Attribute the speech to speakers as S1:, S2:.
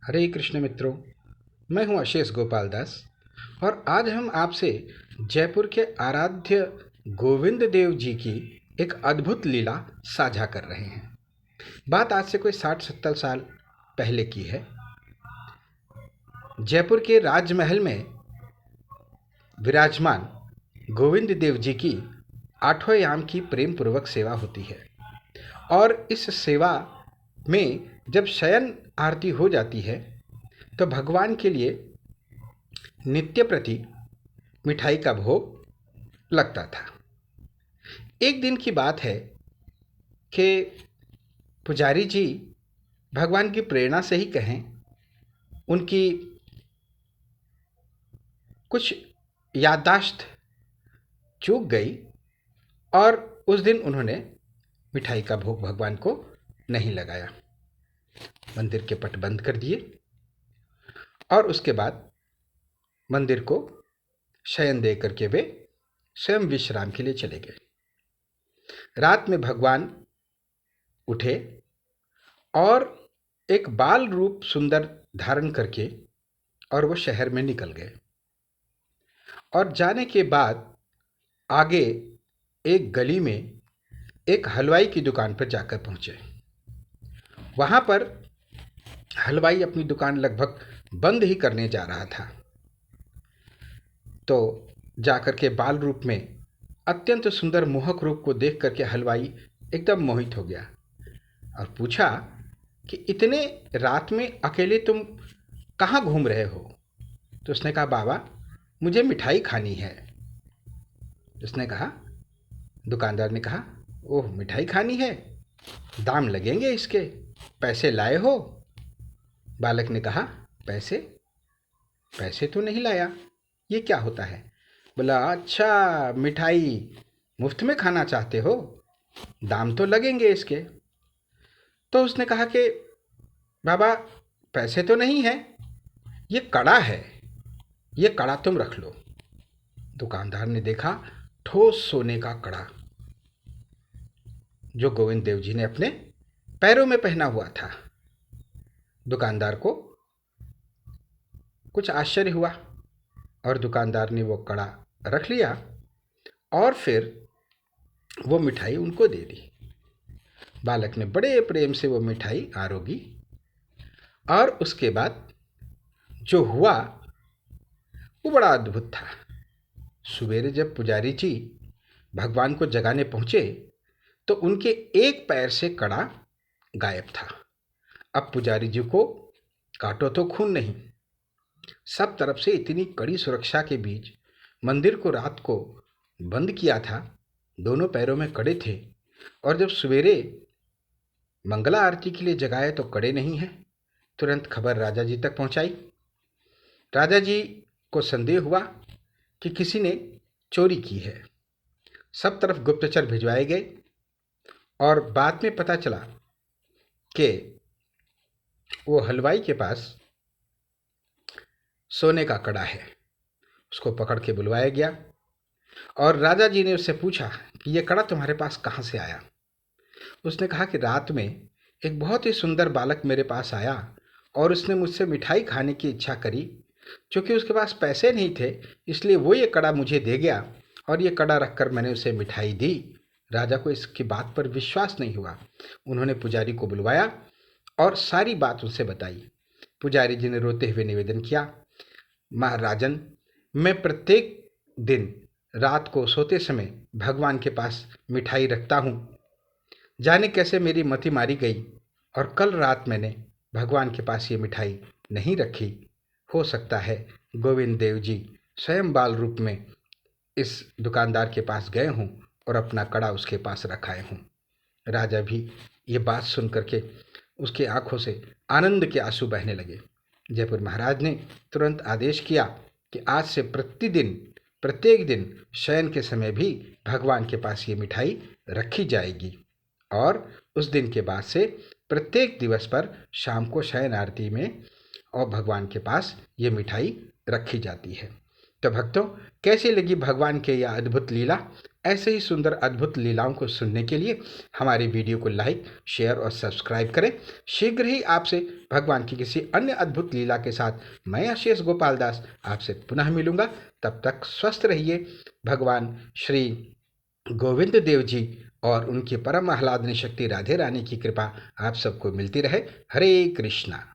S1: हरे कृष्ण मित्रों, मैं हूं आशीष गोपाल दास और आज हम आपसे जयपुर के आराध्य गोविंद देव जी की एक अद्भुत लीला साझा कर रहे हैं। बात आज से कोई 60-70 साल पहले की है। जयपुर के राजमहल में विराजमान गोविंद देव जी की 8वें याम की प्रेम पूर्वक सेवा होती है और इस सेवा में जब शयन आरती हो जाती है तो भगवान के लिए नित्य प्रति मिठाई का भोग लगता था। एक दिन की बात है कि पुजारी जी भगवान की प्रेरणा से ही कहें, उनकी कुछ याददाश्त चूक गई और उस दिन उन्होंने मिठाई का भोग भगवान को नहीं लगाया। मंदिर के पट बंद कर दिए और उसके बाद मंदिर को शयन दे करके वे स्वयं विश्राम के लिए चले गए। रात में भगवान उठे और एक बाल रूप सुंदर धारण करके और वो शहर में निकल गए और जाने के बाद आगे एक गली में एक हलवाई की दुकान पर जाकर पहुंचे। वहां पर हलवाई अपनी दुकान लगभग बंद ही करने जा रहा था तो जाकर के बाल रूप में अत्यंत सुंदर मोहक रूप को देख करके हलवाई एकदम मोहित हो गया और पूछा कि इतने रात में अकेले तुम कहाँ घूम रहे हो? तो उसने कहा, बाबा मुझे मिठाई खानी है। उसने कहा, दुकानदार ने कहा, ओह मिठाई खानी है, दाम लगेंगे इसके, पैसे लाए हो? बालक ने कहा, पैसे पैसे तो नहीं लाया, ये क्या होता है? बोला, अच्छा मिठाई मुफ्त में खाना चाहते हो, दाम तो लगेंगे इसके। तो उसने कहा कि बाबा पैसे तो नहीं है, ये कड़ा है, ये कड़ा तुम रख लो। दुकानदार ने देखा ठोस सोने का कड़ा जो गोविंद देव जी ने अपने पैरों में पहना हुआ था। दुकानदार को कुछ आश्चर्य हुआ और दुकानदार ने वो कड़ा रख लिया और फिर वो मिठाई उनको दे दी। बालक ने बड़े प्रेम से वो मिठाई आरोगी और उसके बाद जो हुआ वो बड़ा अद्भुत था। सवेरे जब पुजारी जी भगवान को जगाने पहुंचे तो उनके एक पैर से कड़ा गायब था। अब पुजारी जी को काटो तो खून नहीं। सब तरफ से इतनी कड़ी सुरक्षा के बीच मंदिर को रात को बंद किया था, दोनों पैरों में कड़े थे और जब सवेरे मंगला आरती के लिए जगाए तो कड़े नहीं है। तुरंत खबर राजा जी तक पहुंचाई। राजा जी को संदेह हुआ कि किसी ने चोरी की है। सब तरफ गुप्तचर भिजवाए गए और बाद में पता चला कि वो हलवाई के पास सोने का कड़ा है। उसको पकड़ के बुलवाया गया और राजा जी ने उससे पूछा कि ये कड़ा तुम्हारे पास कहाँ से आया? उसने कहा कि रात में एक बहुत ही सुंदर बालक मेरे पास आया और उसने मुझसे मिठाई खाने की इच्छा करी। चूँकि उसके पास पैसे नहीं थे इसलिए वो ये कड़ा मुझे दे गया और ये कड़ा रखकर मैंने उसे मिठाई दी। राजा को इसकी बात पर विश्वास नहीं हुआ। उन्होंने पुजारी को बुलवाया और सारी बात उनसे बताई। पुजारी जी ने रोते हुए निवेदन किया, महाराजन, मैं प्रत्येक दिन रात को सोते समय भगवान के पास मिठाई रखता हूँ। जाने कैसे मेरी मति मारी गई और कल रात मैंने भगवान के पास ये मिठाई नहीं रखी। हो सकता है गोविंद देव जी स्वयं बाल रूप में इस दुकानदार के पास गए हों और अपना कड़ा उसके पास रखाए हों। राजा भी ये बात सुन करके उसके आंखों से आनंद के आंसू बहने लगे। जयपुर महाराज ने तुरंत आदेश किया कि आज से प्रत्येक दिन शयन के समय भी भगवान के पास ये मिठाई रखी जाएगी और उस दिन के बाद से प्रत्येक दिवस पर शाम को शयन आरती में और भगवान के पास ये मिठाई रखी जाती है। तो भक्तों, कैसी लगी भगवान के यह अद्भुत लीला? ऐसे ही सुंदर अद्भुत लीलाओं को सुनने के लिए हमारी वीडियो को लाइक, शेयर और सब्सक्राइब करें। शीघ्र ही आपसे भगवान की किसी अन्य अद्भुत लीला के साथ मैं आशीष गोपाल दास आपसे पुनः मिलूंगा। तब तक स्वस्थ रहिए। भगवान श्री गोविंद देव जी और उनकी परम आह्लादनी शक्ति राधे रानी की कृपा आप सबको मिलती रहे। हरे कृष्णा।